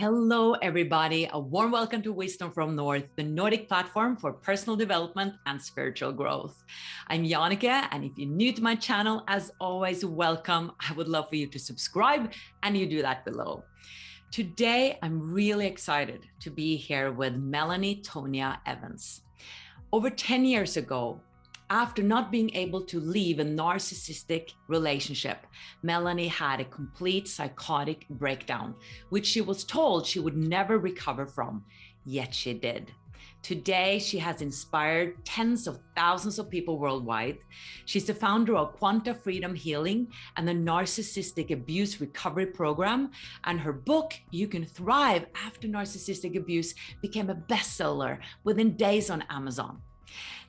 Hello, everybody. A warm welcome to Wisdom from North, the Nordic platform for personal development and spiritual growth. I'm Jannecke, and if you're new to my channel, as always, welcome. I would love for you to subscribe, and you do that below. Today, I'm really excited to be here with Melanie Tonia Evans. Over 10 years ago, after not being able to leave a narcissistic relationship, Melanie had a complete psychotic breakdown, which she was told she would never recover from, yet she did. Today, she has inspired tens of thousands of people worldwide. She's the founder of Quanta Freedom Healing and the Narcissistic Abuse Recovery Program. And her book, You Can Thrive After Narcissistic Abuse, became a bestseller within days on Amazon.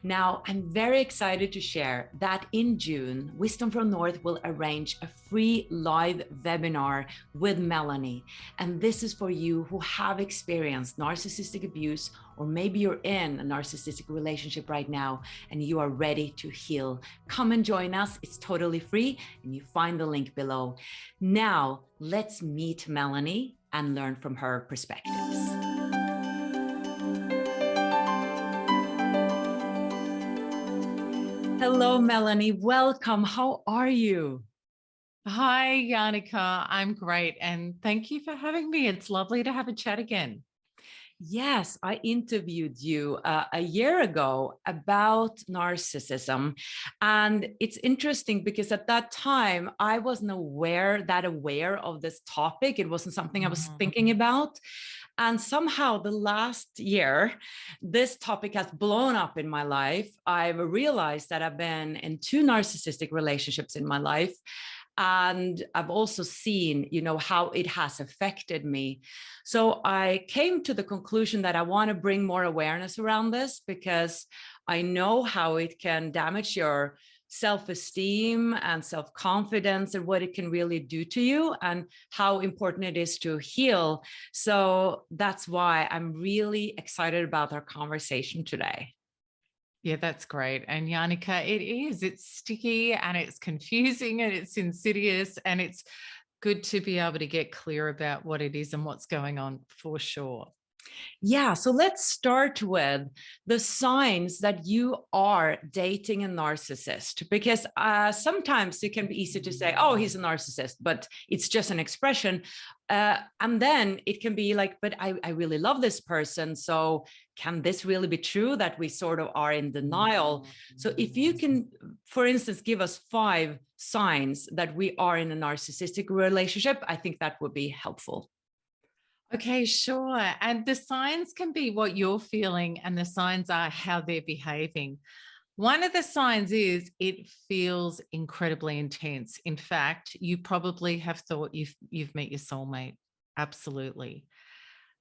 Now, I'm very excited to share that in June, Wisdom from North will arrange a free live webinar with Melanie. And this is for you who have experienced narcissistic abuse, or maybe you're in a narcissistic relationship right now and you are ready to heal. Come and join us. It's totally free and you find the link below. Now, let's meet Melanie and learn from her perspectives. Hello, Melanie. Welcome. How are you? Hi, Jannecke. I'm great. And thank you for having me. It's lovely to have a chat again. Yes, I interviewed you a year ago about narcissism. And it's interesting because at that time, I wasn't aware of this topic. It wasn't something I was thinking about. And somehow the last year, this topic has blown up in my life. I've realized that I've been in 2 narcissistic relationships in my life. And I've also seen, how it has affected me. So I came to the conclusion that I want to bring more awareness around this because I know how it can damage your self-esteem and self-confidence and what it can really do to you and how important it is to heal. So that's why I'm really excited about our conversation today. Yeah, that's great. And Jannecke, it's sticky and it's confusing and it's insidious, and it's good to be able to get clear about what it is and what's going on for sure. Yeah, so let's start with the signs that you are dating a narcissist, because sometimes it can be easy to say, oh, he's a narcissist, but it's just an expression. And then it can be like, but I really love this person. So can this really be true that we sort of are in denial? So if you can, for instance, give us 5 signs that we are in a narcissistic relationship, I think that would be helpful. Okay, sure. And the signs can be what you're feeling, and the signs are how they're behaving. One of the signs is it feels incredibly intense. In fact, you probably have thought you've met your soulmate. Absolutely.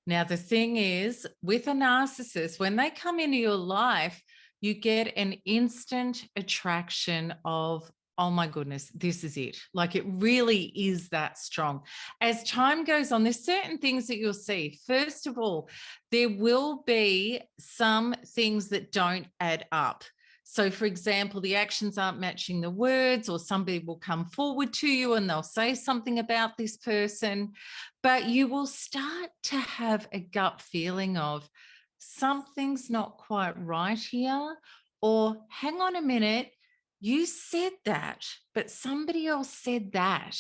Now, the thing is, with a narcissist, when they come into your life, you get an instant attraction of, oh my goodness, this is it. Like, it really is that strong. As time goes on, there's certain things that you'll see. First of all, there will be some things that don't add up. So, for example, the actions aren't matching the words, or somebody will come forward to you and they'll say something about this person, but you will start to have a gut feeling of something's not quite right here, or hang on a minute, you said that, but somebody else said that,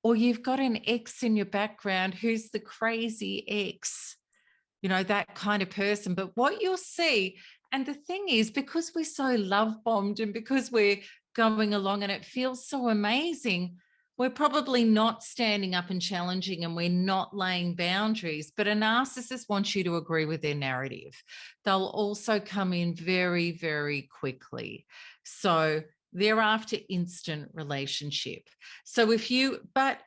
or you've got an ex in your background who's the crazy ex, that kind of person. But what you'll see, and the thing is, because we're so love bombed and because we're going along and it feels so amazing, we're probably not standing up and challenging, and we're not laying boundaries. But a narcissist wants you to agree with their narrative. They'll also come in very, very quickly. So they're after instant relationship. So but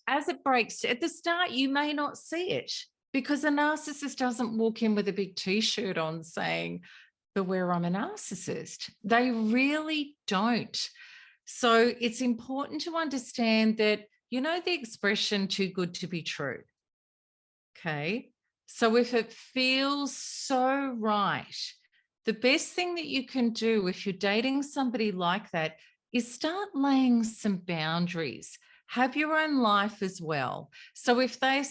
as it breaks at the start, you may not see it, because a narcissist doesn't walk in with a big t-shirt on saying, beware, I'm a narcissist. They really don't. So it's important to understand that, the expression too good to be true. Okay. So if it feels so right, the best thing that you can do if you're dating somebody like that is start laying some boundaries. have your own life as well. So if they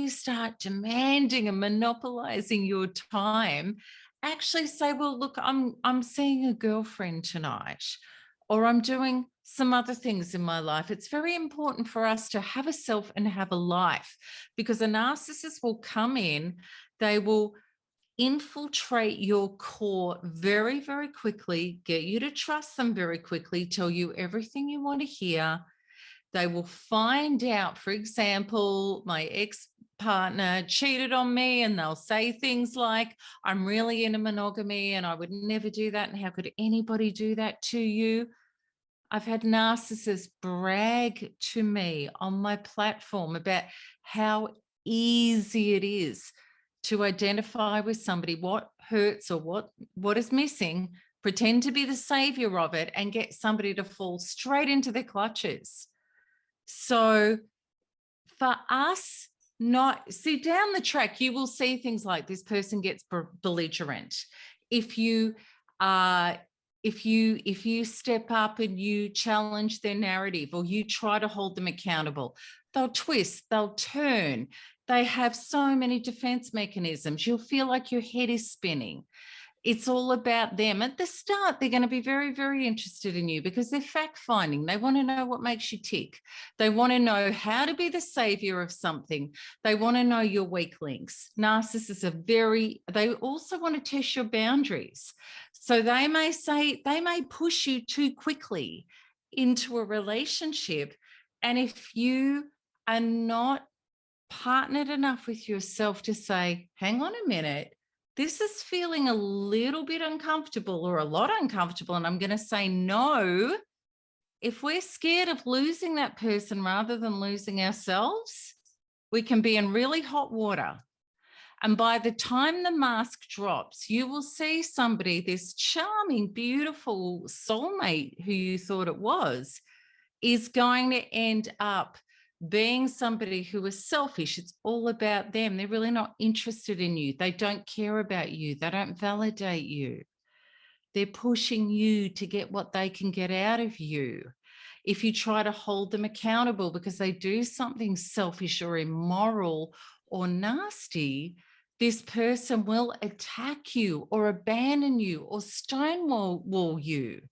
start demanding and monopolizing your time, actually say, well, look, I'm seeing a girlfriend tonight, or I'm doing some other things in my life. It's very important for us to have a self and have a life, because a narcissist will come in, they will infiltrate your core very, very quickly, get you to trust them very quickly, tell you everything you want to hear. They will find out, for example, my ex-partner cheated on me, and they'll say things like, I'm really into monogamy and I would never do that. And how could anybody do that to you? I've had narcissists brag to me on my platform about how easy it is to identify with somebody, what hurts or what is missing, pretend to be the savior of it, and get somebody to fall straight into their clutches. So for us, not see down the track, you will see things like this person gets belligerent. If you step up and you challenge their narrative, or you try to hold them accountable, they'll twist, they'll turn. They have so many defense mechanisms. You'll feel like your head is spinning. It's all about them. At the start, they're going to be very, very interested in you because they're fact-finding. They want to know what makes you tick. They want to know how to be the savior of something. They want to know your weak links. Narcissists they also want to test your boundaries. So they may push you too quickly into a relationship. And if you are not partnered enough with yourself to say, hang on a minute, this is feeling a little bit uncomfortable or a lot uncomfortable, and I'm going to say no. If we're scared of losing that person rather than losing ourselves, we can be in really hot water. And by the time the mask drops, you will see somebody, this charming, beautiful soulmate who you thought it was, is going to end up being somebody who is selfish. It's all about them. They're really not interested in you. They don't care about you. They don't validate you. They're pushing you to get what they can get out of you. If you try to hold them accountable because they do something selfish or immoral or nasty, this person will attack you or abandon you or stonewall you.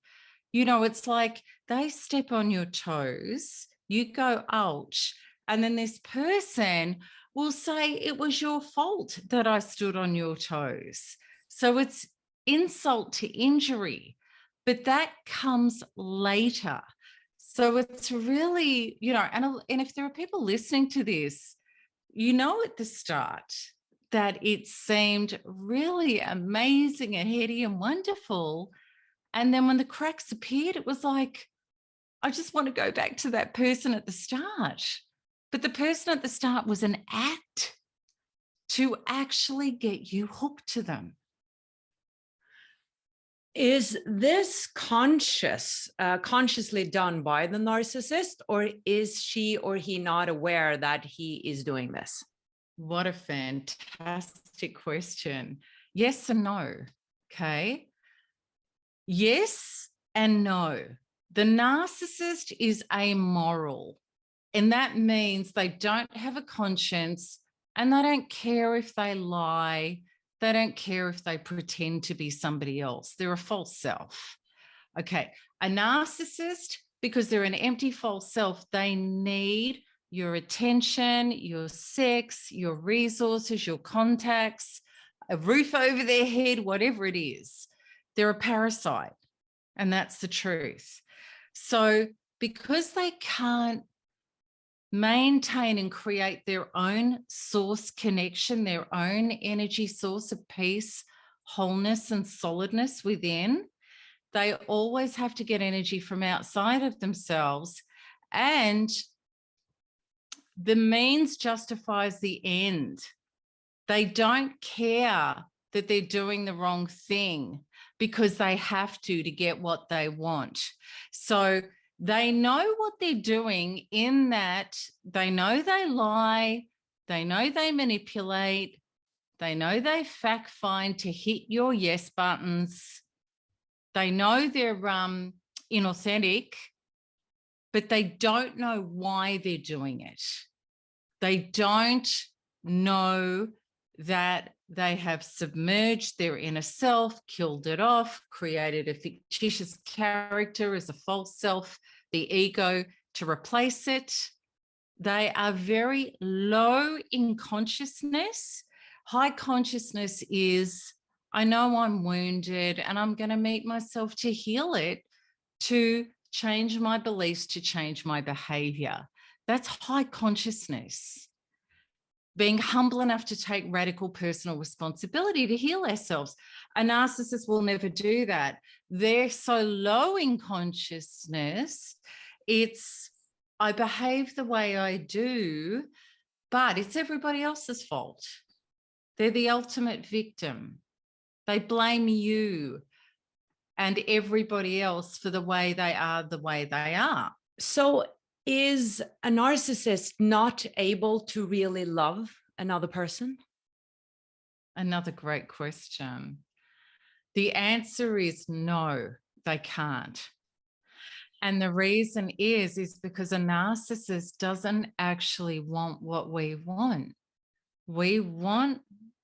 You know, it's like they step on your toes, you go, ouch, and then this person will say, it was your fault that I stood on your toes. So it's insult to injury, but that comes later. So it's really, you know, and if there are people listening to this, you know, at the start that it seemed really amazing and heady and wonderful. And then when the cracks appeared, it was like, I just want to go back to that person at the start. But the person at the start was an act to actually get you hooked to them. Is this consciously done by the narcissist, or is she or he not aware that he is doing this? What a fantastic question. Yes and no. Okay. Yes and no. The narcissist is amoral, and that means they don't have a conscience and they don't care if they lie. They don't care if they pretend to be somebody else. They're a false self. Okay. A narcissist, because they're an empty false self, they need your attention, your sex, your resources, your contacts, a roof over their head, whatever it is. They're a parasite, and that's the truth. So because they can't maintain and create their own source connection, their own energy source of peace, wholeness, and solidness within, they always have to get energy from outside of themselves. And the means justifies the end. They don't care that they're doing the wrong thing because they have to get what they want. So they know what they're doing in that they know they lie, they know they manipulate, they know they fact find to hit your yes buttons. They know they're inauthentic, but they don't know why they're doing it. They don't know that they have submerged their inner self, killed it off, created a fictitious character as a false self, the ego, to replace it. They are very low in consciousness. High consciousness is, I know I'm wounded and I'm going to meet myself to heal it, to change my beliefs, to change my behavior. That's high consciousness. Being humble enough to take radical personal responsibility to heal ourselves. A narcissist will never do that. They're so low in consciousness. It's, I behave the way I do, but it's everybody else's fault. They're the ultimate victim. They blame you and everybody else for the way they are. So is a narcissist not able to really love another person? Another great question. The answer is no, they can't. And the reason is because a narcissist doesn't actually want what we want. We want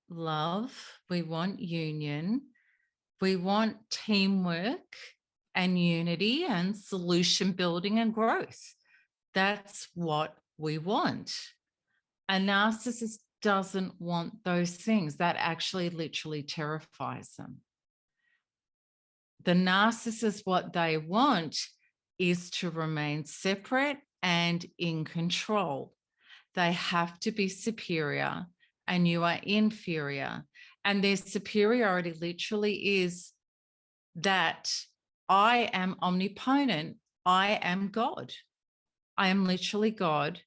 love, we want union, we want teamwork and unity and solution building and growth. That's what we want. A narcissist doesn't want those things. That actually literally terrifies them. The narcissist, what they want is to remain separate and in control. They have to be superior and you are inferior. And their superiority literally is that I am omnipotent. I am God. I am literally God,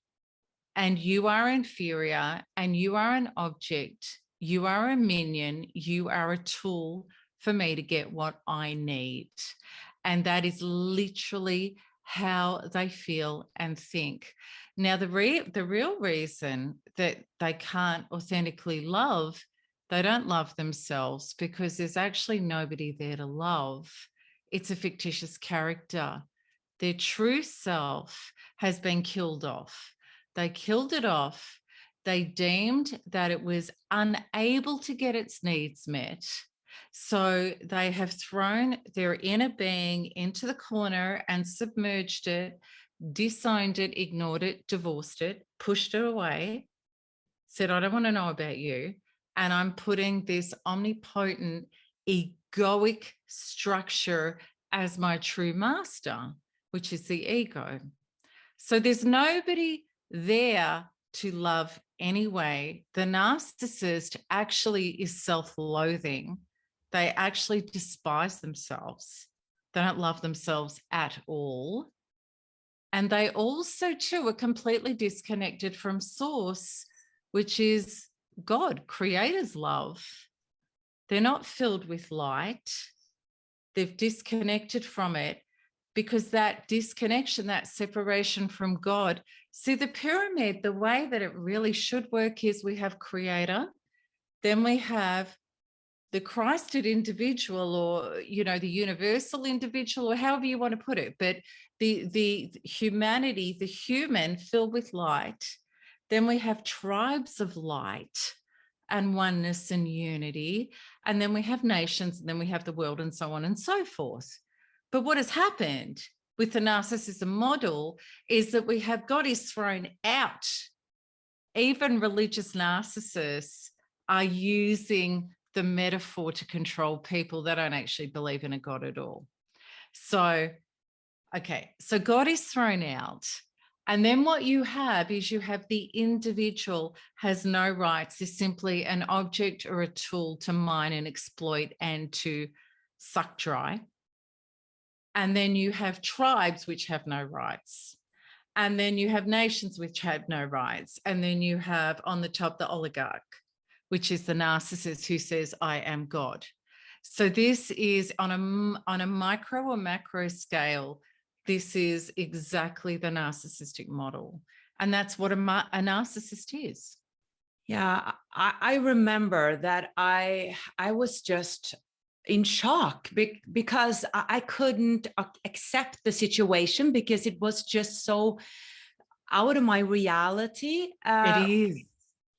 and you are inferior, and you are an object. You are a minion. You are a tool for me to get what I need. And that is literally how they feel and think. Now, the real reason that they can't authentically love, they don't love themselves because there's actually nobody there to love. It's a fictitious character. Their true self has been killed off. They killed it off. They deemed that it was unable to get its needs met. So they have thrown their inner being into the corner and submerged it, disowned it, ignored it, divorced it, pushed it away, said, I don't want to know about you. And I'm putting this omnipotent, egoic structure as my true master, which is the ego. So there's nobody there to love anyway. The narcissist actually is self-loathing. They actually despise themselves. They don't love themselves at all. And they also, too, are completely disconnected from source, which is God, creator's love. They're not filled with light. They've disconnected from it because that disconnection, that separation from God. See, the pyramid, the way that it really should work is we have creator, then we have the Christed individual, or, you know, the universal individual, or however you want to put it, but the humanity, the human filled with light. Then we have tribes of light and oneness and unity. And then we have nations, and then we have the world, and so on and so forth. But what has happened with the narcissism model is that we have God is thrown out. Even religious narcissists are using the metaphor to control people that don't actually believe in a God at all. So, okay, so God is thrown out. And then what you have is you have the individual has no rights, is simply an object or a tool to mine and exploit and to suck dry. And then you have tribes which have no rights. And then you have nations which have no rights. And then you have on the top the oligarch, which is the narcissist who says, I am God. So this is on a micro or macro scale, this is exactly the narcissistic model. And that's what a narcissist is. Yeah, I remember that I was just in shock because I couldn't accept the situation because it was just so out of my reality. It is.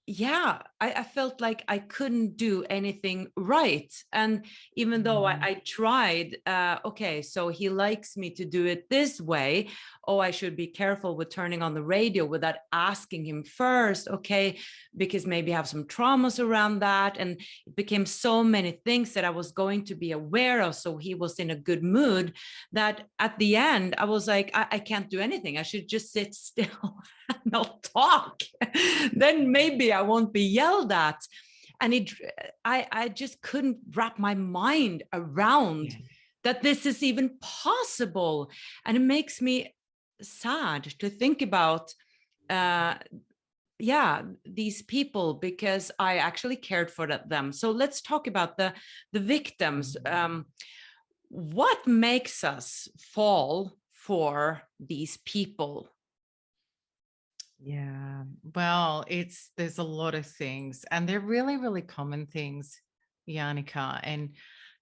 Yeah, I felt like I couldn't do anything right. And even though I tried, okay, so he likes me to do it this way. Oh, I should be careful with turning on the radio without asking him first. Okay, because maybe I have some traumas around that. And it became so many things that I was going to be aware of. So he was in a good mood that at the end, I was like, I can't do anything. I should just sit still and not talk. Then maybe I won't be yelled at. And I just couldn't wrap my mind around that this is even possible. And it makes me sad to think about these people, because I actually cared for them. So let's talk about the victims. What makes us fall for these people? Yeah, well, there's a lot of things, and they're really, really common things, Jannecke. And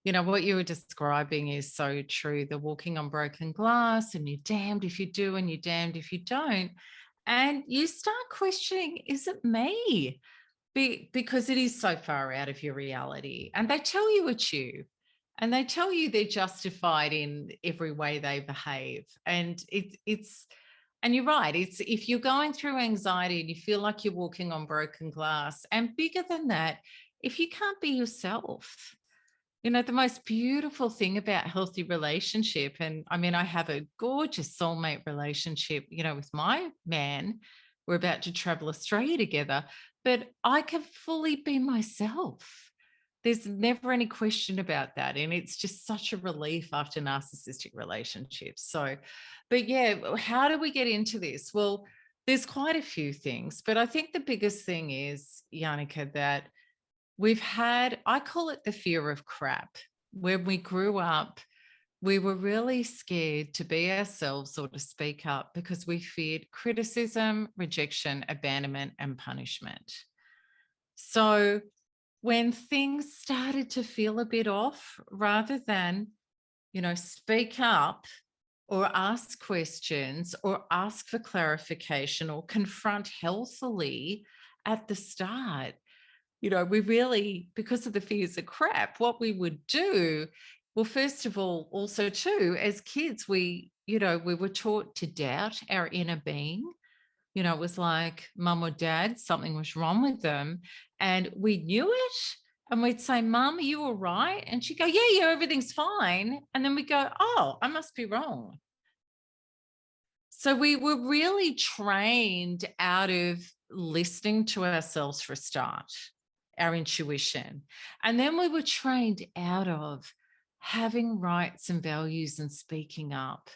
what you were describing is so true. The walking on broken glass, and you're damned if you do, and you're damned if you don't. And you start questioning, is it me? Because it is so far out of your reality. And they tell you it's you. And they tell you they're justified in every way they behave. And and you're right. It's if you're going through anxiety and you feel like you're walking on broken glass, and bigger than that, if you can't be yourself. The most beautiful thing about healthy relationship, and I mean, I have a gorgeous soulmate relationship, with my man. We're about to travel Australia together, but I can fully be myself. There's never any question about that. And it's just such a relief after narcissistic relationships. So, but yeah, how do we get into this? Well, there's quite a few things, but I think the biggest thing is, Jannecke, that I call it the fear of crap. When we grew up, we were really scared to be ourselves or to speak up because we feared criticism, rejection, abandonment, and punishment. So when things started to feel a bit off, rather than, speak up or ask questions or ask for clarification or confront healthily at the start, we really, because of the fears of crap, what we would do, well, first of all, also too, as kids, we were taught to doubt our inner being. It was like mum or dad, something was wrong with them. And we knew it. And we'd say, Mum, are you all right? And she'd go, yeah, everything's fine. And then we go, oh, I must be wrong. So we were really trained out of listening to ourselves for a start, our intuition. And then we were trained out of having rights and values and speaking up.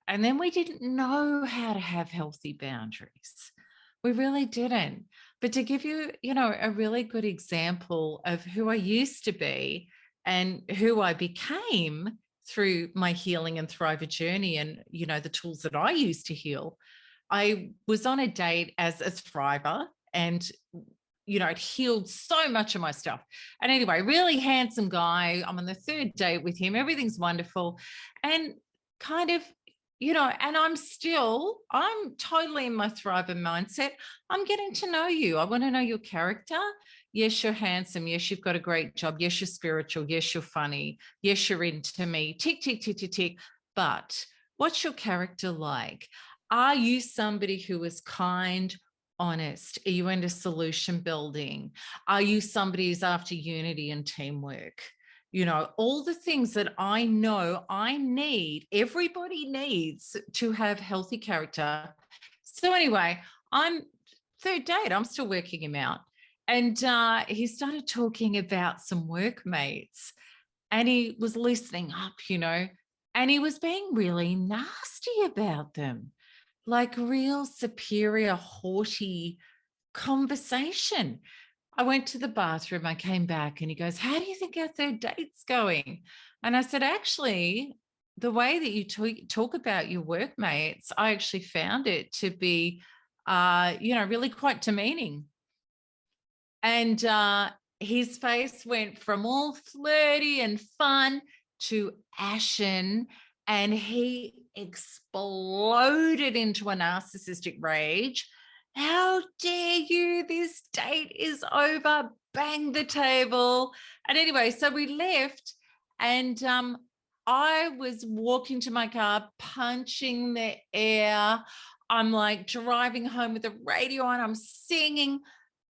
And then we didn't know how to have healthy boundaries. We really didn't. But to give you, a really good example of who I used to be and who I became through my healing and thriver journey and, the tools that I use to heal, I was on a date as a thriver and, it healed so much of my stuff. And anyway, really handsome guy. I'm on the third date with him. Everything's wonderful. And kind of, and I'm totally in my thriver mindset. I'm getting to know you. I want to know your character. Yes, you're handsome. Yes, you've got a great job. Yes, you're spiritual. Yes, you're funny. Yes, you're into me. Tick, tick, tick, tick, tick. But what's your character like? Are you somebody who is kind, honest? Are you into solution building? Are you somebody who's after unity and teamwork? All the things that I know I need, everybody needs to have healthy character. So anyway, I'm third date. I'm still working him out. And he started talking about some workmates and he was listening up, and he was being really nasty about them, like real superior, haughty conversation. I went to the bathroom, I came back and he goes, how do you think our third date's going? And I said, actually, the way that you talk about your workmates, I actually found it to be, really quite demeaning. And his face went from all flirty and fun to ashen, and he exploded into a narcissistic rage. How dare you? This date is over. Bang the table. And anyway, so we left, and I was walking to my car, punching the air. I'm like driving home with the radio on, I'm singing.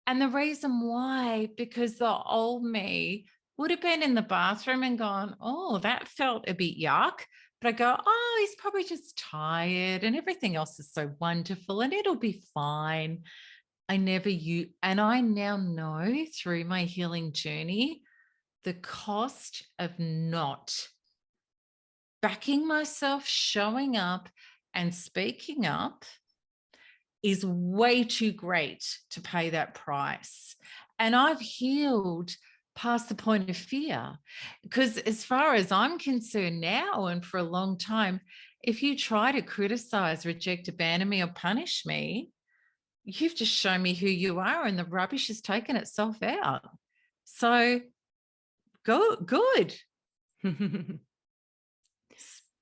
And the reason why, because the old me would have been in the bathroom and gone, oh, that felt a bit yuck. But I go, oh, he's probably just tired and everything else is so wonderful and it'll be fine. And I now know through my healing journey, the cost of not backing myself, showing up and speaking up is way too great to pay that price. And I've healed past the point of fear, because as far as I'm concerned now, and for a long time, if you try to criticize, reject, abandon me, or punish me, you've just shown me who you are and the rubbish has taken itself out. So good.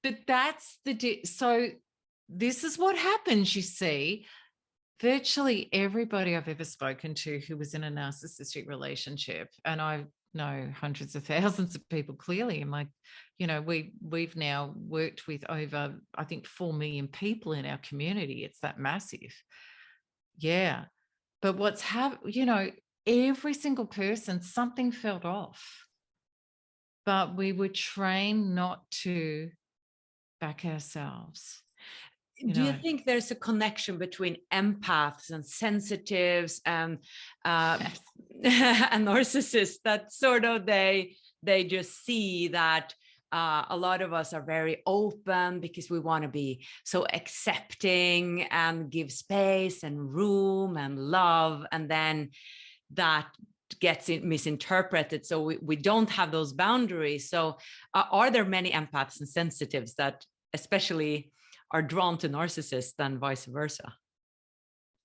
But that's so this is what happens, you see. Virtually everybody I've ever spoken to who was in a narcissistic relationship, and I know hundreds of thousands of people clearly, and we've now worked with over, I think, 4 million people in our community. It's that massive. Yeah. But what's happened, every single person, something felt off. But we were trained not to back ourselves. Do you think there's a connection between empaths and sensitives and Yes. and narcissists, that sort of they just see that a lot of us are very open because we want to be so accepting and give space and room and love, and then that gets misinterpreted, so we don't have those boundaries. So are there many empaths and sensitives that especially are drawn to narcissists than vice versa?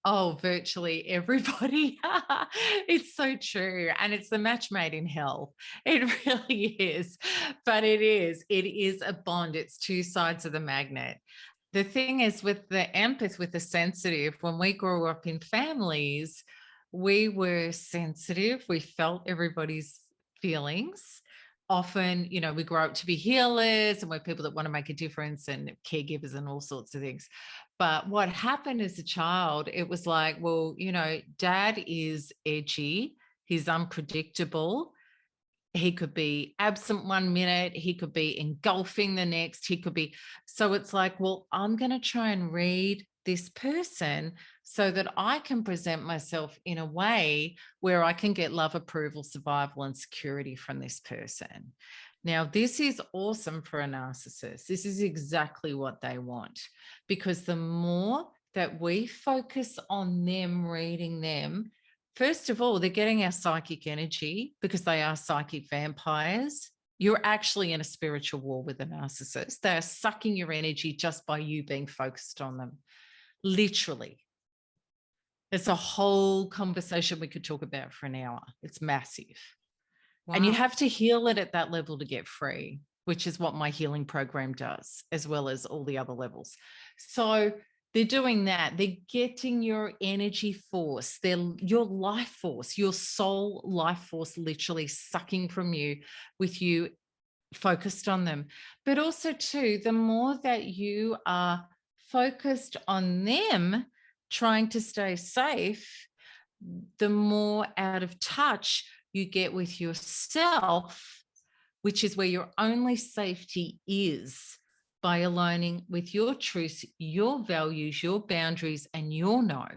Oh, virtually everybody. It's so true. And it's the match made in hell. It really is. But it is a bond. It's two sides of the magnet. The thing is, with the empath, with the sensitive, when we grew up in families, we were sensitive. We felt everybody's feelings. Often, we grow up to be healers and we're people that want to make a difference and caregivers and all sorts of things. But what happened as a child, it was like, well, dad is edgy. He's unpredictable. He could be absent 1 minute. He could be engulfing the next. He could be. So it's like, well, I'm going to try and read this person so that I can present myself in a way where I can get love, approval, survival, and security from this person. Now, this is awesome for a narcissist. This is exactly what they want, because the more that we focus on them, reading them, first of all, they're getting our psychic energy because they are psychic vampires. You're actually in a spiritual war with a narcissist. They are sucking your energy just by you being focused on them. Literally. It's a whole conversation we could talk about for an hour. It's massive. Wow. And you have to heal it at that level to get free, which is what my healing program does, as well as all the other levels. So they're doing that. They're getting your energy force, your life force, your soul life force, literally sucking from you with you focused on them. But also too, the more that you are focused on them, trying to stay safe, the more out of touch you get with yourself, which is where your only safety is, by aligning with your truths, your values, your boundaries, and your no.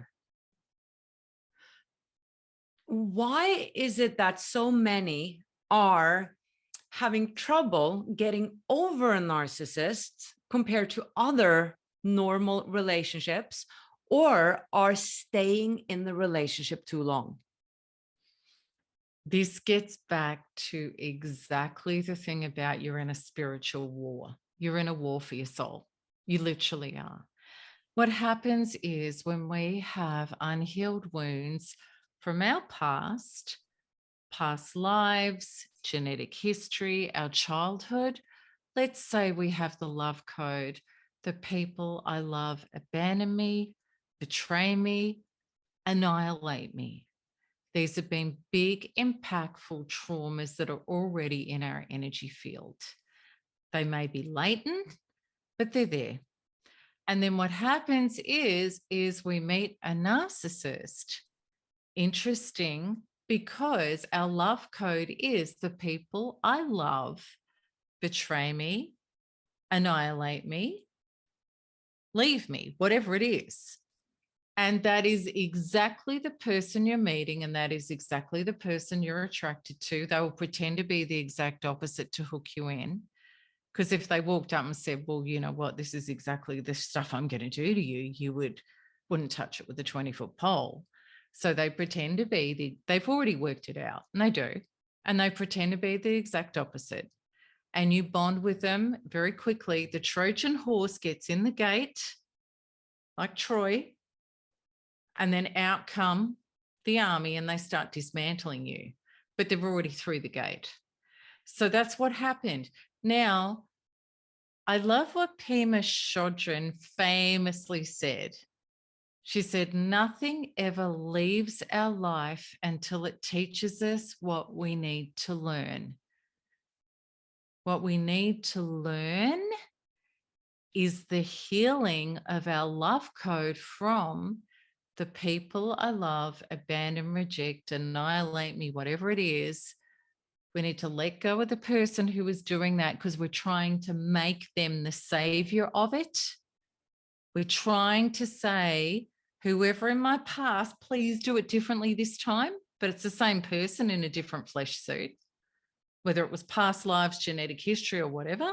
Why is it that so many are having trouble getting over a narcissist compared to other normal relationships, or are staying in the relationship too long? This gets back to exactly the thing about you're in a spiritual war. You're in a war for your soul. You literally are. What happens is, when we have unhealed wounds from our past, past lives, genetic history, our childhood. Let's say we have the love code. The people I love abandon me, betray me, annihilate me. These have been big, impactful traumas that are already in our energy field. They may be latent, but they're there. And then what happens is we meet a narcissist. Interesting, because our love code is the people I love betray me, annihilate me, leave me, whatever it is. And that is exactly the person you're meeting, and that is exactly the person you're attracted to. They will pretend to be the exact opposite to hook you in. Because if they walked up and said, well, you know what, this is exactly the stuff I'm going to do to you, you wouldn't touch it with a 20-foot pole. So they pretend to be they've already worked it out, and they do. And they pretend to be the exact opposite. And you bond with them very quickly. The Trojan horse gets in the gate, like Troy, and then out come the army and they start dismantling you, but they're already through the gate. So that's what happened. Now, I love what Pema Chodron famously said. She said, nothing ever leaves our life until it teaches us what we need to learn. What we need to learn is the healing of our love code from the people I love, abandon, reject, annihilate me, whatever it is. We need to let go of the person who is doing that because we're trying to make them the savior of it. We're trying to say, whoever in my past, please do it differently this time, but it's the same person in a different flesh suit, whether it was past lives, genetic history, or whatever.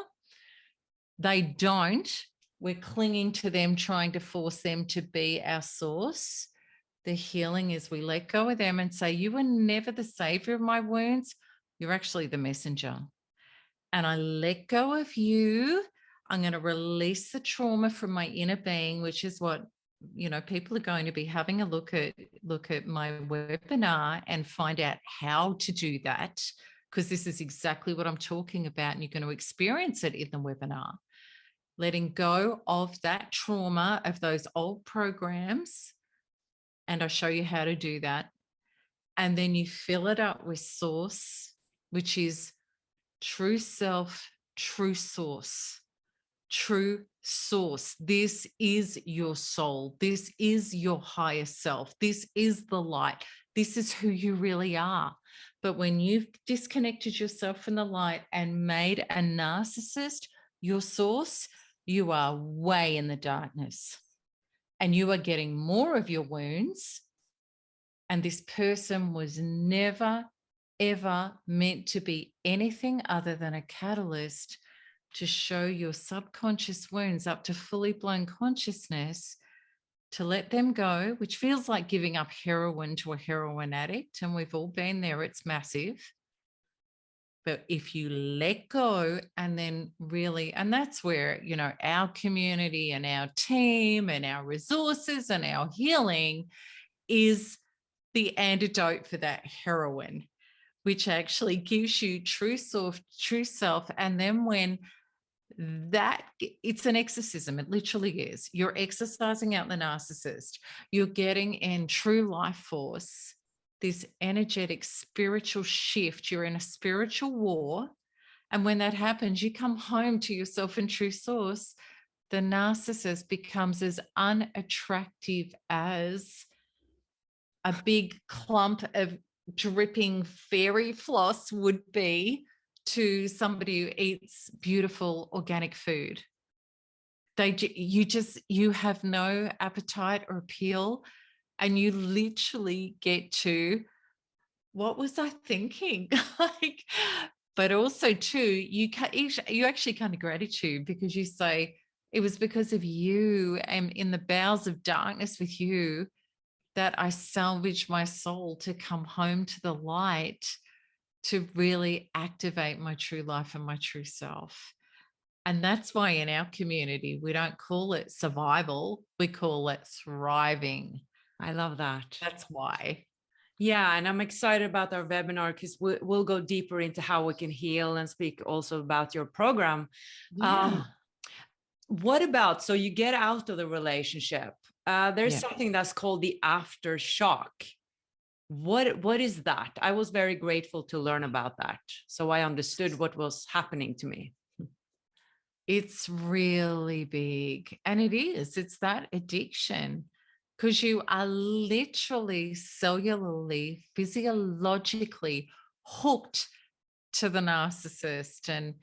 They don't. We're clinging to them, trying to force them to be our source. The healing is we let go of them and say, you were never the savior of my wounds. You're actually the messenger. And I let go of you. I'm going to release the trauma from my inner being, which is what, you know, people are going to be having a look at my webinar and find out how to do that, because this is exactly what I'm talking about. And you're going to experience it in the webinar. Letting go of that trauma, of those old programs. And I show you how to do that. And then you fill it up with source, which is true self, true source, true source. This is your soul. This is your higher self. This is the light. This is who you really are. But when you've disconnected yourself from the light and made a narcissist your source, you are way in the darkness and you are getting more of your wounds. And this person was never, ever meant to be anything other than a catalyst to show your subconscious wounds up to fully blown consciousness, to let them go, which feels like giving up heroin to a heroin addict. And we've all been there. It's massive. But if you let go and then really, and that's where, you know, our community and our team and our resources and our healing is the antidote for that heroin, which actually gives you true self. And then when that, it's an exorcism, it literally is. You're exorcising out the narcissist. You're getting in true life force, this energetic spiritual shift. You're in a spiritual war. And when that happens, you come home to yourself in true source. The narcissist becomes as unattractive as a big clump of dripping fairy floss would be to somebody who eats beautiful organic food. You have no appetite or appeal, and you literally get to, what was I thinking? But also too, you actually kind of gratitude, because you say, it was because of you and in the bowels of darkness with you that I salvaged my soul to come home to the light, to really activate my true life and my true self. And that's why in our community, we don't call it survival, we call it thriving. I love that. That's why. Yeah, and I'm excited about our webinar because we'll go deeper into how we can heal and speak also about your program. Yeah. What about, so you get out of the relationship, there's Yeah. something that's called the aftershock. What is that? I was very grateful to learn about that, so I understood what was happening to me. It's really big. And it's that addiction, because you are literally cellularly, physiologically hooked to the narcissist. And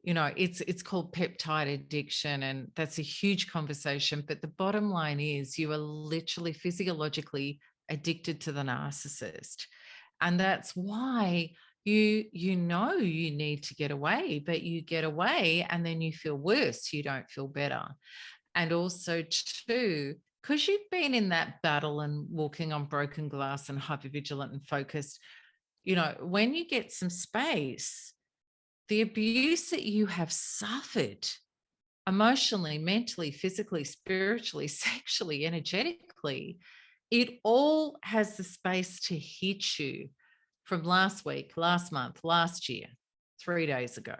it's called peptide addiction, and that's a huge conversation. But the bottom line is you are literally physiologically addicted to the narcissist. And that's why you know you need to get away, but you get away and then you feel worse. You don't feel better. And also too, because you've been in that battle and walking on broken glass and hypervigilant and focused, when you get some space, the abuse that you have suffered emotionally, mentally, physically, spiritually, sexually, energetically, it all has the space to hit you from last week, last month, last year, 3 days ago.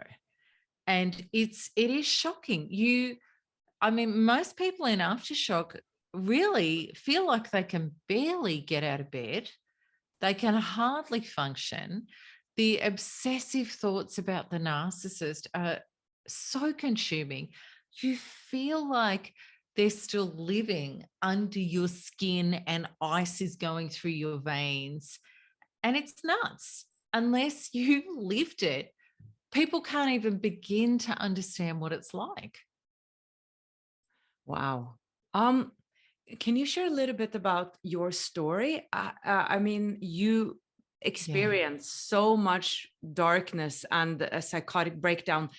And it is shocking. Most people in aftershock really feel like they can barely get out of bed. They can hardly function. The obsessive thoughts about the narcissist are so consuming. You feel like they're still living under your skin and ice is going through your veins. And it's nuts. Unless you lived it, people can't even begin to understand what it's like. Wow. Can you share a little bit about your story? I mean, you experienced so much darkness and a psychotic breakdown.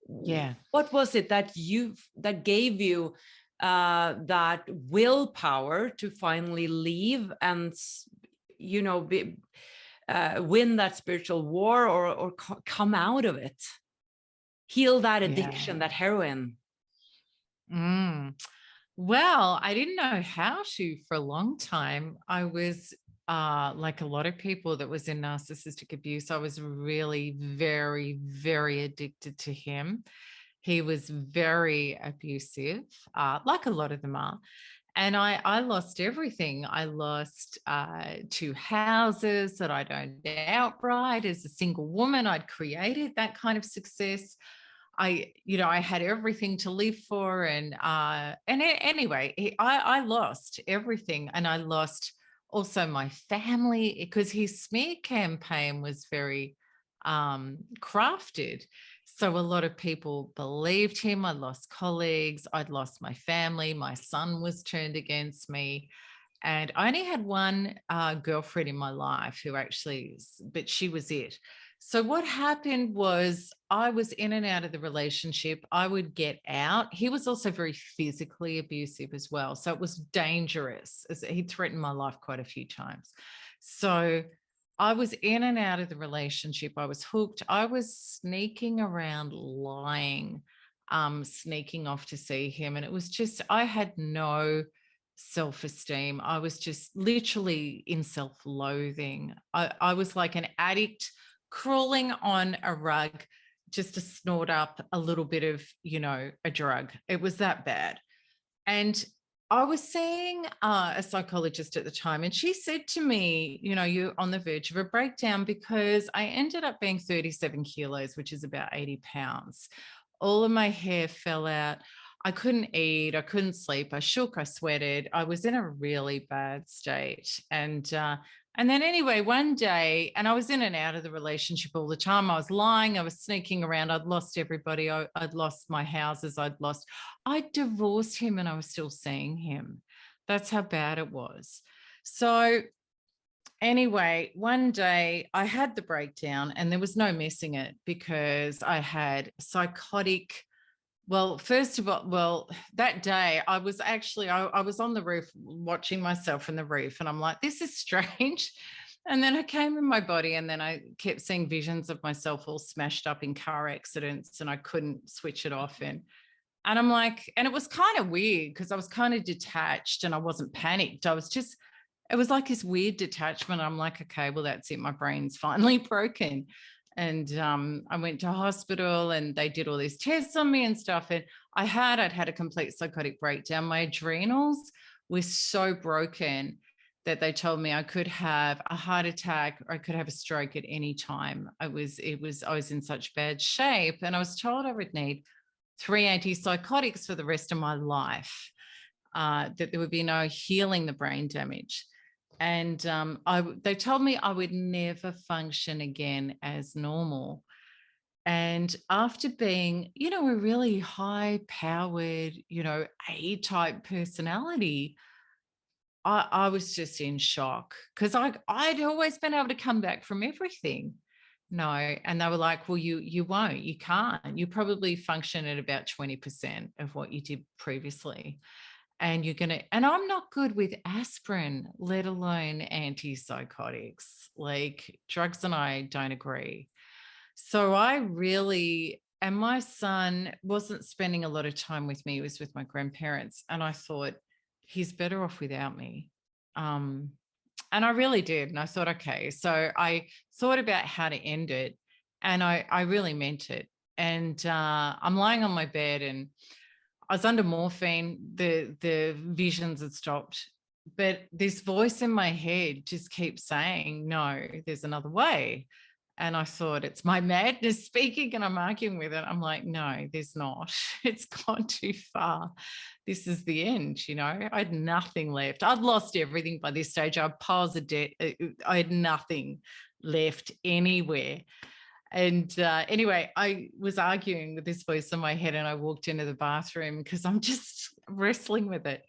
Yeah. What was it that gave you that willpower to finally leave and win that spiritual war, or come out of it, heal that addiction, that heroin? Well, I didn't know how to for a long time. I was like a lot of people that was in narcissistic abuse. I was really very, very addicted to him. He was very abusive, like a lot of them are. And I lost everything. I lost 2 houses that I'd owned outright as a single woman. I'd created that kind of success. I had everything to live for. Anyway, I lost everything. And I lost also my family, because his smear campaign was very crafted. So a lot of people believed him. I lost colleagues. I'd lost my family. My son was turned against me. And I only had one girlfriend in my life but she was it. So what happened was I was in and out of the relationship. I would get out. He was also very physically abusive as well. So it was dangerous. He threatened my life quite a few times. So I was in and out of the relationship. I was hooked. I was sneaking around, lying, sneaking off to see him. And it was just, I had no self-esteem. I was just literally in self-loathing. I was like an addict crawling on a rug just to snort up a little bit of, a drug. It was that bad. And I was seeing a psychologist at the time, and she said to me, you're on the verge of a breakdown, because I ended up being 37 kilos, which is about 80 pounds. All of my hair fell out. I couldn't eat. I couldn't sleep. I shook. I sweated. I was in a really bad state. And then anyway, one day, and I was in and out of the relationship all the time. I was lying. I was sneaking around. I'd lost everybody. I'd lost my houses. I divorced him, and I was still seeing him. That's how bad it was. So anyway, one day I had the breakdown, and there was no missing it, because I had psychotic. Well, first of all, that day I was actually, I was on the roof watching myself from the roof, and I'm like, this is strange. And then I came in my body, and then I kept seeing visions of myself all smashed up in car accidents, and I couldn't switch it off. And I'm like, and it was kind of weird, because I was kind of detached and I wasn't panicked. I was just it was like this weird detachment. I'm like, okay, well, that's it. My brain's finally broken. And I went to hospital and they did all these tests on me and stuff. And I'd had a complete psychotic breakdown. My adrenals were so broken that they told me I could have a heart attack or I could have a stroke at any time. I was in such bad shape. And I was told I would need 3 antipsychotics for the rest of my life, that there would be no healing the brain damage. And they told me I would never function again as normal. And after being, a really high-powered, A-type personality, I was just in shock because I'd always been able to come back from everything. No. And they were like, well, you won't, you can't. You probably function at about 20% of what you did previously. And and I'm not good with aspirin, let alone antipsychotics. Like, drugs and I don't agree. So and my son wasn't spending a lot of time with me. He was with my grandparents. And I thought, he's better off without me. And I really did. And I thought, okay. So I thought about how to end it. And I really meant it. And I'm lying on my bed and I was under morphine. The visions had stopped. But this voice in my head just keeps saying, no, there's another way. And I thought, it's my madness speaking, and I'm arguing with it. I'm like, no, there's not. It's gone too far. This is the end, I had nothing left. I'd lost everything by this stage. I had piles of debt. I had nothing left anywhere. And anyway, I was arguing with this voice in my head, and I walked into the bathroom because I'm just wrestling with it.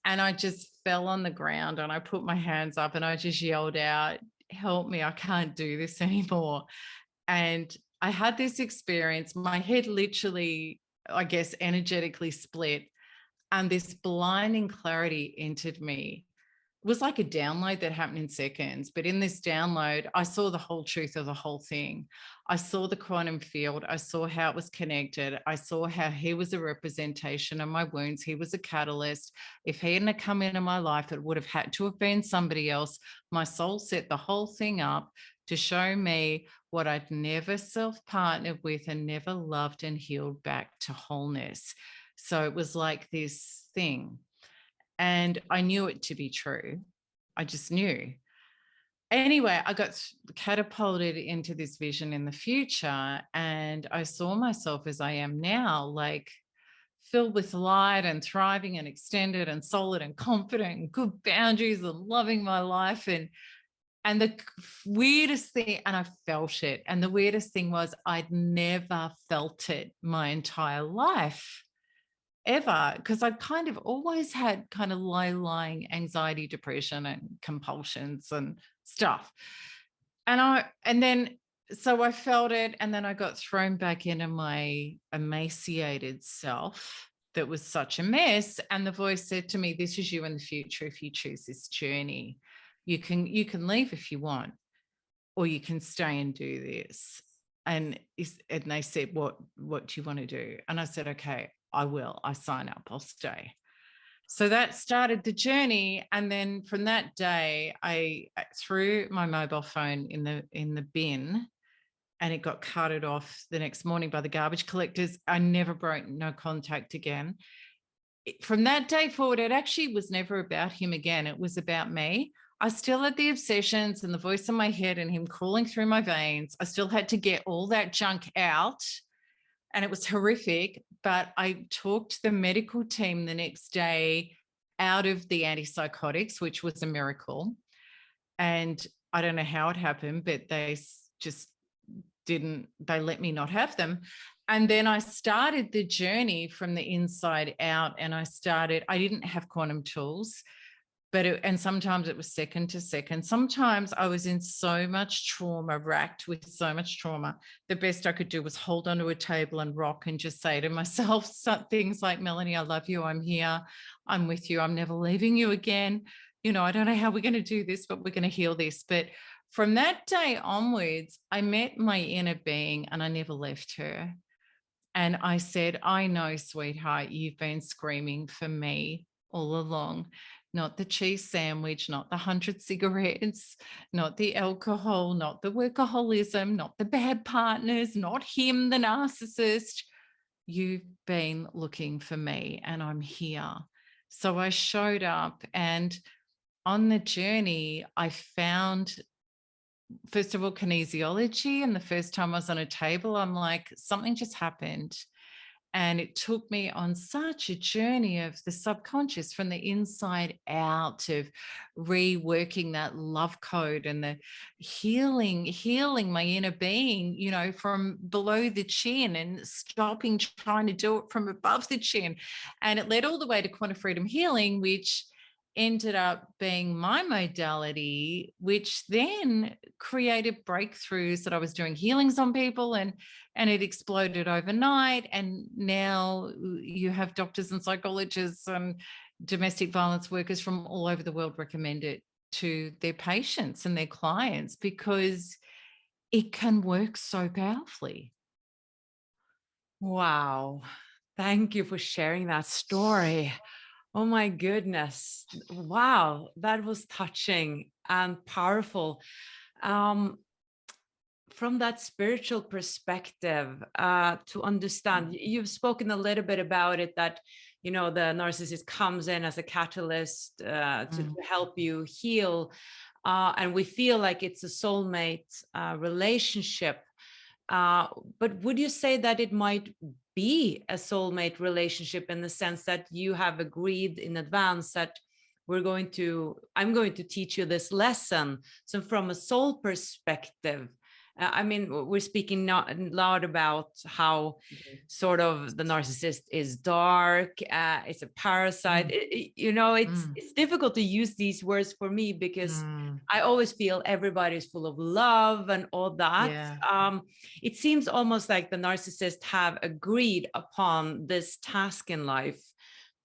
And I just fell on the ground and I put my hands up and I just yelled out, help me, I can't do this anymore. And I had this experience. My head literally, I guess, energetically split, and this blinding clarity entered me. It was like a download that happened in seconds. But in this download, I saw the whole truth of the whole thing. I saw the quantum field. I saw how it was connected. I saw how he was a representation of my wounds. He was a catalyst. If he hadn't come into my life, it would have had to have been somebody else. My soul set the whole thing up to show me what I'd never self-partnered with and never loved and healed back to wholeness. So it was like this thing. And I knew it to be true. I just knew. Anyway, I got catapulted into this vision in the future, and I saw myself as I am now, like filled with light and thriving and extended and solid and confident and good boundaries and loving my life. And the weirdest thing, and I felt it, and the weirdest thing was I'd never felt it my entire life. Ever, because I've kind of always had kind of low-lying anxiety, depression, and compulsions and stuff. So I felt it, and then I got thrown back into my emaciated self that was such a mess. And the voice said to me, this is you in the future if you choose this journey. You can leave if you want, or you can stay and do this. And they said, what do you want to do? And I said, okay, I will. I sign up. I'll stay. So that started the journey. And then from that day, I threw my mobile phone in the bin, and it got carted off the next morning by the garbage collectors. I never broke no contact again. From that day forward, it actually was never about him again. It was about me. I still had the obsessions and the voice in my head and him crawling through my veins. I still had to get all that junk out. And it was horrific, but I talked the medical team the next day out of the antipsychotics, which was a miracle. And I don't know how it happened, but they just they let me not have them. And then I started the journey from the inside out, and I didn't have quantum tools, and sometimes it was second to second. Sometimes I was in so much trauma, racked with so much trauma. The best I could do was hold onto a table and rock and just say to myself things like, Melanie, I love you. I'm here. I'm with you. I'm never leaving you again. I don't know how we're going to do this, but we're going to heal this. But from that day onwards, I met my inner being and I never left her. And I said, I know, sweetheart, you've been screaming for me all along. not the cheese sandwich, not the 100 cigarettes, not the alcohol, not the workaholism, not the bad partners, not him, the narcissist. You've been looking for me and I'm here. So I showed up, and on the journey, I found, first of all, kinesiology. And the first time I was on a table, I'm like, something just happened. And it took me on such a journey of the subconscious from the inside out, of reworking that love code and the healing my inner being, you know, from below the chin, and stopping trying to do it from above the chin. And it led all the way to quantum freedom healing, which ended up being my modality, which then created breakthroughs that I was doing healings on people, and it exploded overnight. And now you have doctors and psychologists and domestic violence workers from all over the world recommend it to their patients and their clients, because it can work so powerfully. Wow. Thank you for sharing that story. Oh my goodness. Wow. That was touching and powerful. From that spiritual perspective, to understand, you've spoken a little bit about it, that, you know, the narcissist comes in as a catalyst to help you heal. And we feel like it's a soulmate relationship. But would you say that it might be a soulmate relationship, in the sense that you have agreed in advance that I'm going to teach you this lesson? So from a soul perspective, I mean, we're speaking not loud about how sort of the narcissist is dark, it's a parasite. You know, it's difficult to use these words for me, because I always feel everybody's full of love and all that. Yeah. It seems almost like the narcissists have agreed upon this task in life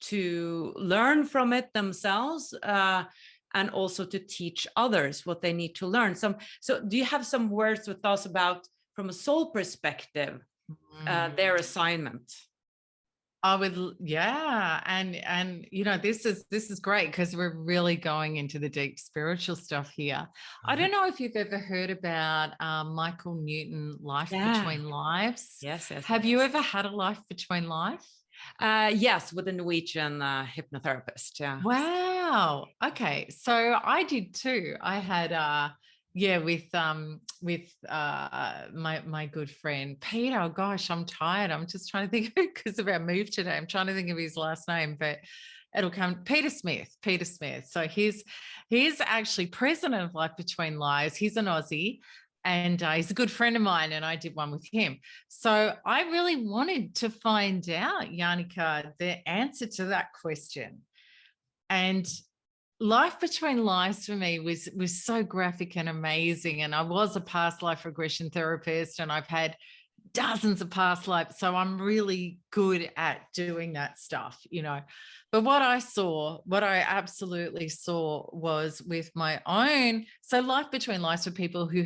to learn from it themselves, and also to teach others what they need to learn. So do you have some words with us about, from a soul perspective, their assignment? I would, yeah. And you know, this is great, because we're really going into the deep spiritual stuff here. I don't know if you've ever heard about Michael Newton, Life Between Lives. Yes. Have you ever had a life between life? Yes, with a Norwegian hypnotherapist. Yeah. Wow. Okay. So I did too. I had with my good friend Peter. Oh gosh, I'm tired. I'm just trying to think, because of our move today. I'm trying to think of his last name, but it'll come. Peter Smith. So he's actually president of Life Between Lives. He's an Aussie. And he's a good friend of mine, and I did one with him. So I really wanted to find out, Jannecke, the answer to that question. And Life Between Lives for me was so graphic and amazing. And I was a past life regression therapist, and I've had dozens of past lives. So I'm really good at doing that stuff, you know. But what I absolutely saw was with my own. So Life Between Lives, for people who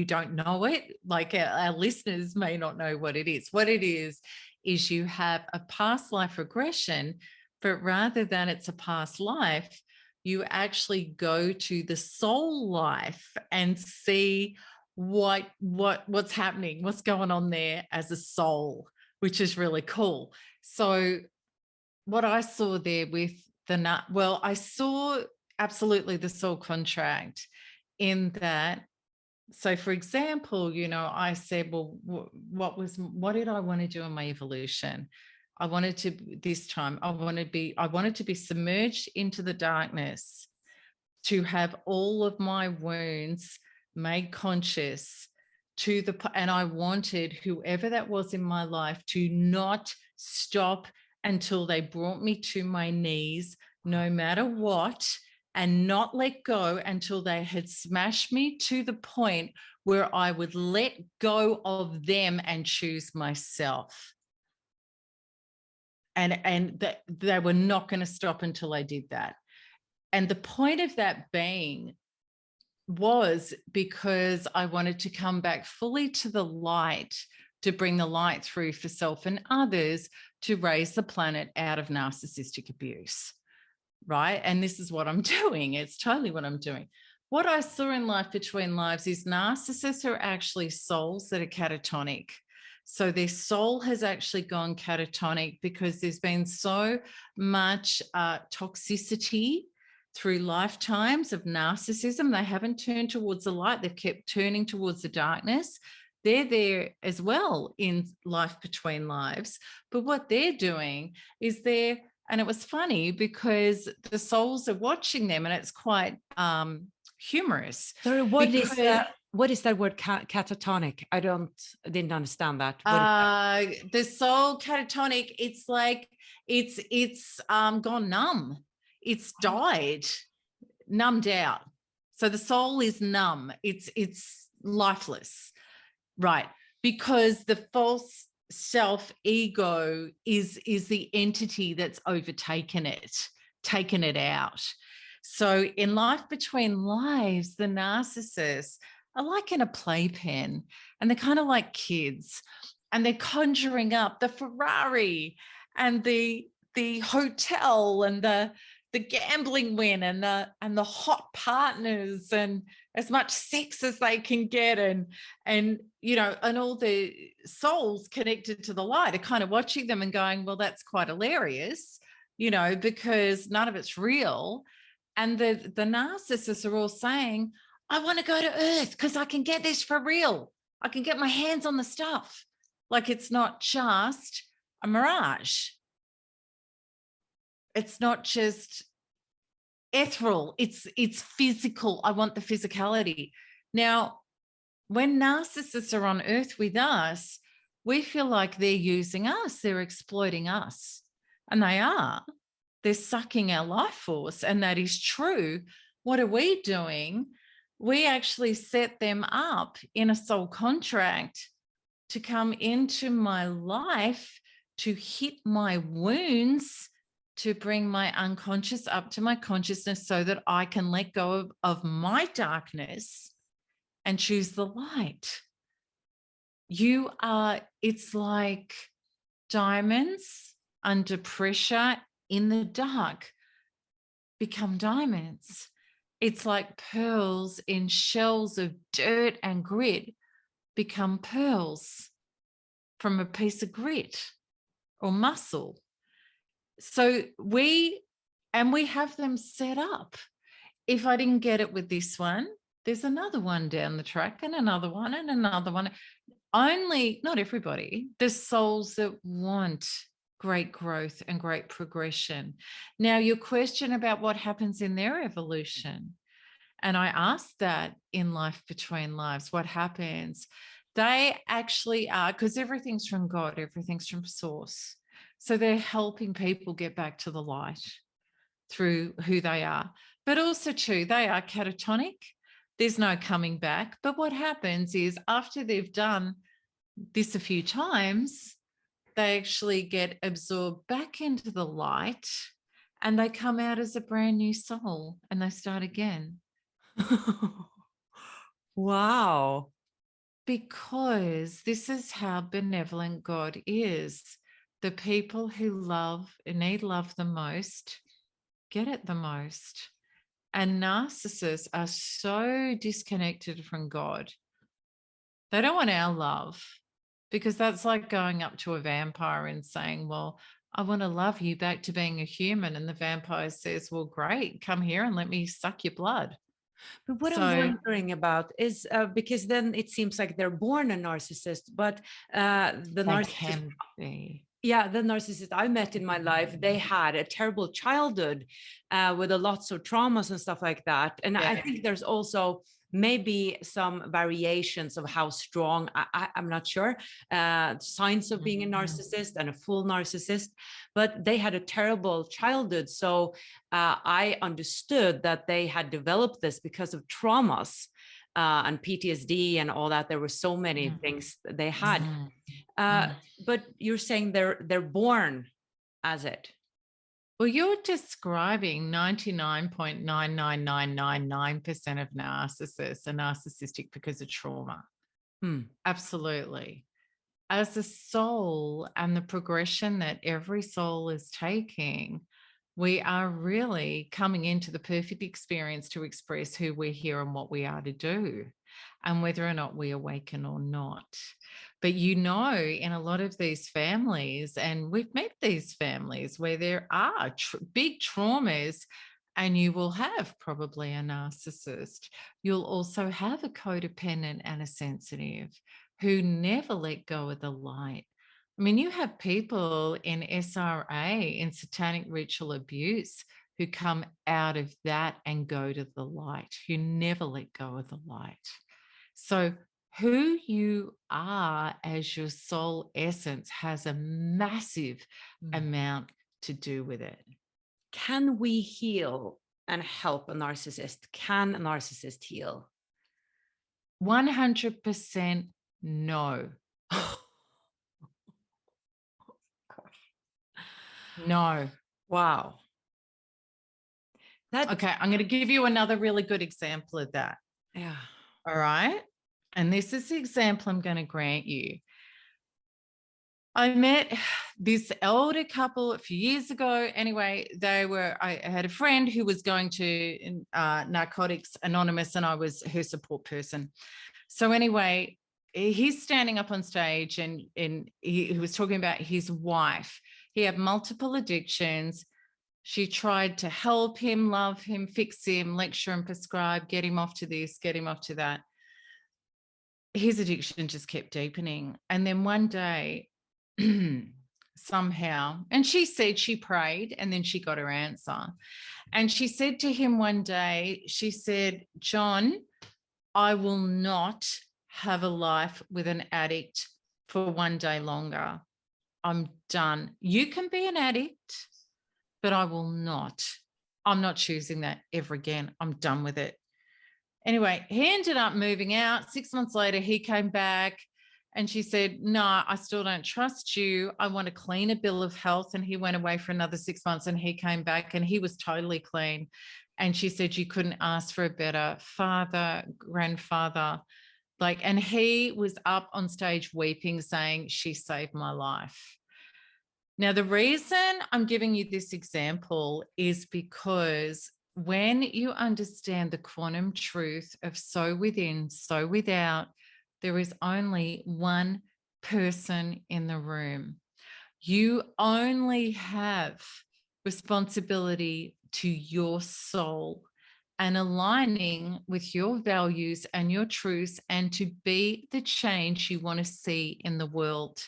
don't know it, like our listeners may not know what it is. What it is you have a past life regression, but rather than it's a past life, you actually go to the soul life and see what's happening, what's going on there as a soul, which is really cool. So what I saw there with I saw absolutely the soul contract, in that. So for example, you know, I said, well, what did I want to do in my evolution? I wanted to be submerged into the darkness, to have all of my wounds made conscious, and I wanted whoever that was in my life to not stop until they brought me to my knees, no matter what, and not let go until they had smashed me to the point where I would let go of them and choose myself. And that they were not going to stop until I did that. And the point of that being was because I wanted to come back fully to the light, to bring the light through for self and others, to raise the planet out of narcissistic abuse. right? And this is what I'm doing. It's totally what I'm doing. What I saw in Life Between Lives is narcissists are actually souls that are catatonic. So their soul has actually gone catatonic because there's been so much toxicity through lifetimes of narcissism. They haven't turned towards the light. They've kept turning towards the darkness. They're there as well in Life Between Lives. But what they're doing is and it was funny because the souls are watching them, and it's quite humorous. Sorry, what is that word catatonic? I didn't understand that. The soul catatonic, it's like it's gone numb. It's died, numbed out. So the soul is numb. It's lifeless, right? Because the false self ego is the entity that's overtaken it, taken it out. So in Life Between Lives, the narcissists are like in a playpen, and they're kind of like kids, and they're conjuring up the Ferrari and the hotel and the gambling win and the hot partners and as much sex as they can get, and and all the souls connected to the light are kind of watching them and going, well, that's quite hilarious, because none of it's real. And the narcissists are all saying, I want to go to Earth because I can get this for real. I can get my hands on the stuff. Like, it's not just a mirage. It's not just ethereal. It's physical. I want the physicality. Now, when narcissists are on Earth with us, we feel like they're using us. They're exploiting us. And they are. They're sucking our life force. And that is true. What are we doing? We actually set them up in a soul contract to come into my life, to hit my wounds, to bring my unconscious up to my consciousness so that I can let go of my darkness and choose the light. It's like diamonds under pressure in the dark become diamonds. It's like pearls in shells of dirt and grit become pearls from a piece of grit or muscle. So we have them set up. If I didn't get it with this one, there's another one down the track and another one and another one. Only, not everybody, the souls that want great growth and great progression. Now, your question about what happens in their evolution, and I asked that in Life Between Lives, what happens? They actually are, because everything's from God, everything's from source. So they're helping people get back to the light through who they are. But also too, they are catatonic. There's no coming back. But what happens is after they've done this a few times, they actually get absorbed back into the light and they come out as a brand new soul and they start again. Wow. Because this is how benevolent God is. The people who love and need love the most get it the most. And narcissists are so disconnected from God. They don't want our love, because that's like going up to a vampire and saying, well, I want to love you back to being a human. And the vampire says, well, great, come here and let me suck your blood. But what I'm wondering about is because then it seems like they're born a narcissist, but the narcissist can be. Yeah, the narcissist I met in my life, they had a terrible childhood with lots of traumas and stuff like that. And I think there's also maybe some variations of how strong, I'm not sure, signs of being a narcissist and a full narcissist, but they had a terrible childhood. So I understood that they had developed this because of traumas and PTSD and all that. There were so many things they had. But you're saying they're born as it. Well, you're describing 99.99999% of narcissists are narcissistic because of trauma. Absolutely. As a soul and the progression that every soul is taking, We are really coming into the perfect experience to express who we're here and what we are to do, and whether or not we awaken or not. But in a lot of these families, and we've met these families where there are big traumas, and you will have probably a narcissist. You'll also have a codependent and a sensitive who never let go of the light. I mean, you have people in SRA, in satanic ritual abuse, who come out of that and go to the light, who never let go of the light. So who you are as your soul essence has a massive amount to do with it. Can we heal and help a narcissist? Can a narcissist heal? 100% no. No. Wow. Okay, I'm going to give you another really good example of that. Yeah. All right. And this is the example I'm going to grant you. I met this elder couple a few years ago. Anyway, I had a friend who was going to Narcotics Anonymous, and I was her support person. So anyway, he's standing up on stage, and he was talking about his wife. He had multiple addictions. She tried to help him, love him, fix him, lecture and prescribe, get him off to this, get him off to that. His addiction just kept deepening. And then one day, somehow, and she said she prayed, and then she got her answer. And she said to him one day, she said, "John, I will not have a life with an addict for one day longer. I'm done. You can be an addict, but I will not. I'm not choosing that ever again. I'm done with it." Anyway, he ended up moving out. 6 months later, he came back, and she said, "No, I still don't trust you. I want a cleaner bill of health." And he went away for another 6 months, and he came back, and he was totally clean. And she said, "You couldn't ask for a better father, grandfather." And he was up on stage weeping, saying, "She saved my life." Now, the reason I'm giving you this example is because when you understand the quantum truth of so within, so without, there is only one person in the room. You only have responsibility to your soul and aligning with your values and your truths, and to be the change you want to see in the world.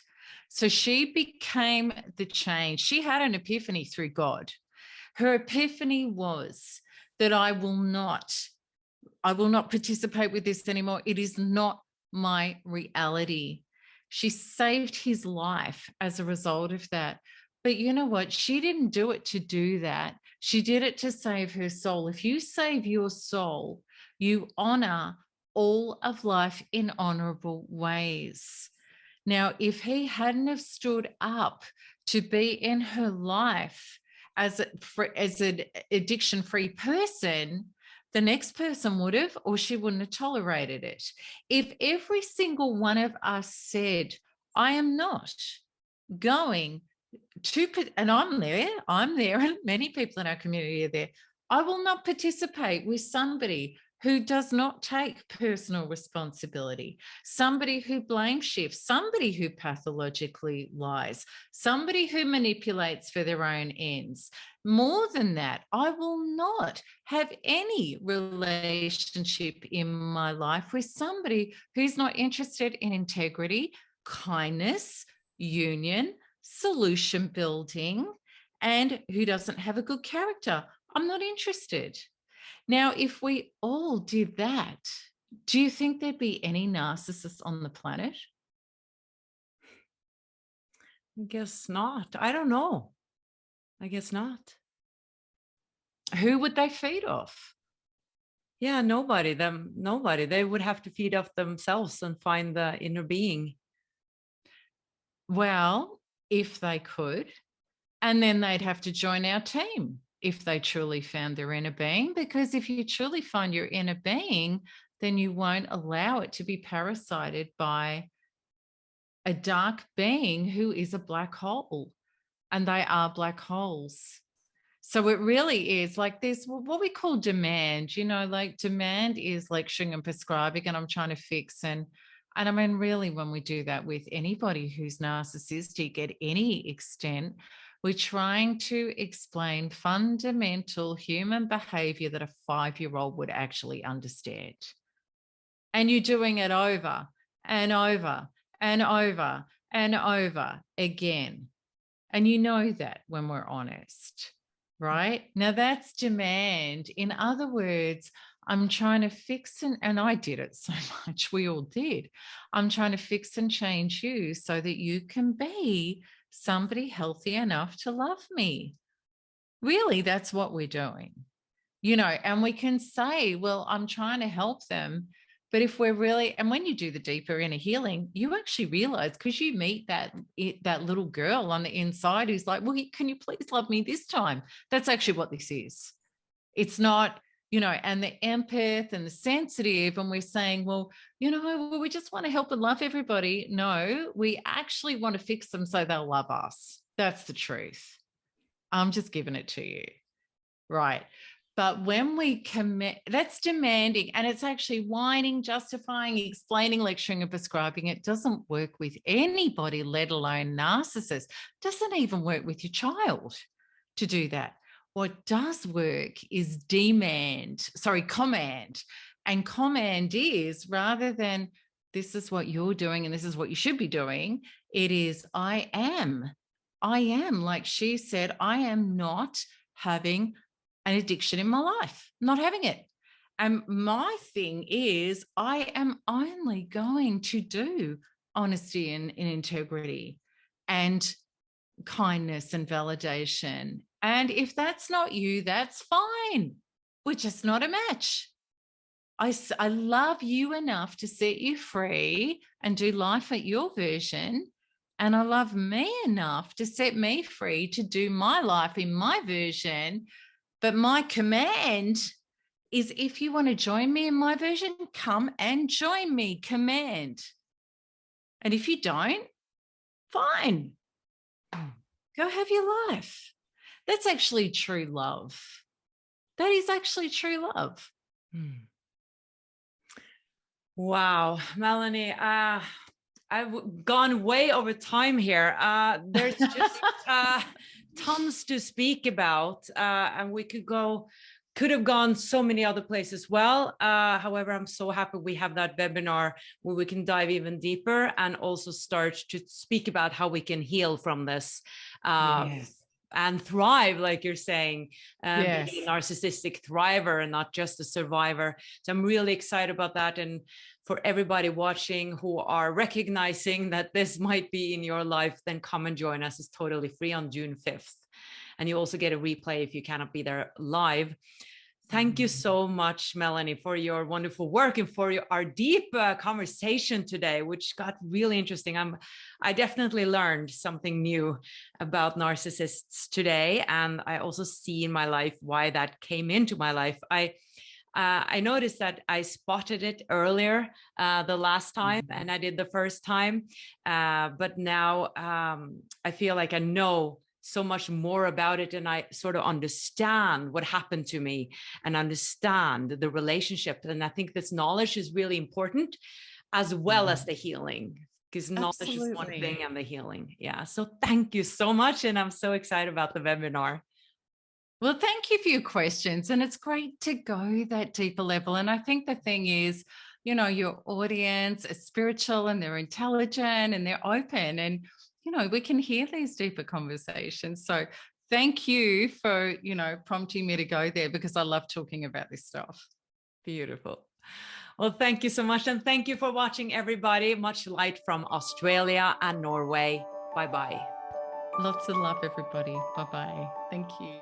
So she became the change. She had an epiphany through God. Her epiphany was that I will not participate with this anymore. It is not my reality. She saved his life as a result of that. But you know what? She didn't do it to do that. She did it to save her soul. If you save your soul, you honor all of life in honorable ways. Now, if he hadn't have stood up to be in her life as an addiction-free person, the next person would have, or she wouldn't have tolerated it. If every single one of us said, "I am not going to," and I'm there, and many people in our community are there, "I will not participate with somebody who does not take personal responsibility, somebody who blame shifts, somebody who pathologically lies, somebody who manipulates for their own ends. More than that, I will not have any relationship in my life with somebody who's not interested in integrity, kindness, union, solution building, and who doesn't have a good character. I'm not interested." Now, if we all did that, do you think there'd be any narcissists on the planet? I guess not. I don't know. I guess not. Who would they feed off? Yeah, nobody. Nobody. They would have to feed off themselves and find the inner being. Well, if they could, and then they'd have to join our team if they truly found their inner being, because if you truly find your inner being, then you won't allow it to be parasited by a dark being who is a black hole, and they are black holes. So it really is like this, what we call demand, like demand is lecturing and prescribing, and I'm trying to fix. And I mean, really, when we do that with anybody who's narcissistic at any extent, we're trying to explain fundamental human behavior that a 5-year-old would actually understand. And you're doing it over and over and over and over again. And you know that when we're honest, right? Now that's demand. In other words, I'm trying to fix, and I did it so much. We all did. I'm trying to fix and change you so that you can be somebody healthy enough to love me. Really, that's what we're doing, and we can say, well, I'm trying to help them. But if we're really, and when you do the deeper inner healing, you actually realize, because you meet that little girl on the inside who's like, well, can you please love me this time? That's actually what this is. It's not, and the empath and the sensitive, and we're saying, well, we just want to help and love everybody. No, we actually want to fix them so they'll love us. That's the truth. I'm just giving it to you. Right. But when we commit, that's demanding, and it's actually whining, justifying, explaining, lecturing, and prescribing. It doesn't work with anybody, let alone narcissists. It doesn't even work with your child to do that. What does work is command. And command is, rather than this is what you're doing and this is what you should be doing, it is I am, like she said, I am not having an addiction in my life, not having it. And my thing is, I am only going to do honesty and integrity and kindness and validation. And if that's not you, that's fine. We're just not a match. I love you enough to set you free and do life at your version. And I love me enough to set me free to do my life in my version. But my command is, if you want to join me in my version, come and join me, command. And if you don't, fine. Go have your life. That's actually true love. That is actually true love. Wow, Melanie, I've gone way over time here. There's just tons to speak about, and we could have gone so many other places as well. However, I'm so happy we have that webinar where we can dive even deeper and also start to speak about how we can heal from this. Yes. And thrive, like you're saying, Yes. being a narcissistic thriver and not just a survivor. So I'm really excited about that. And for everybody watching who are recognizing that this might be in your life, then come and join us. It's totally free on June 5th. And you also get a replay if you cannot be there live. Thank you so much, Melanie, for your wonderful work and for our deep conversation today, which got really interesting. I definitely learned something new about narcissists today. And I also see in my life why that came into my life. I noticed that I spotted it earlier the last time, and I did the first time. But now I feel like I know so much more about it, and I sort of understand what happened to me and understand the relationship. And I think this knowledge is really important, as well as the healing, because knowledge is one thing and the healing. Yeah. So thank you so much. And I'm so excited about the webinar. Well, thank you for your questions. And it's great to go that deeper level. And I think the thing is, your audience is spiritual and they're intelligent and they're open, and we can hear these deeper conversations. So thank you for, prompting me to go there, because I love talking about this stuff. Beautiful. Well, thank you so much. And thank you for watching, everybody. Much light from Australia and Norway. Bye-bye. Lots of love, everybody. Bye-bye. Thank you.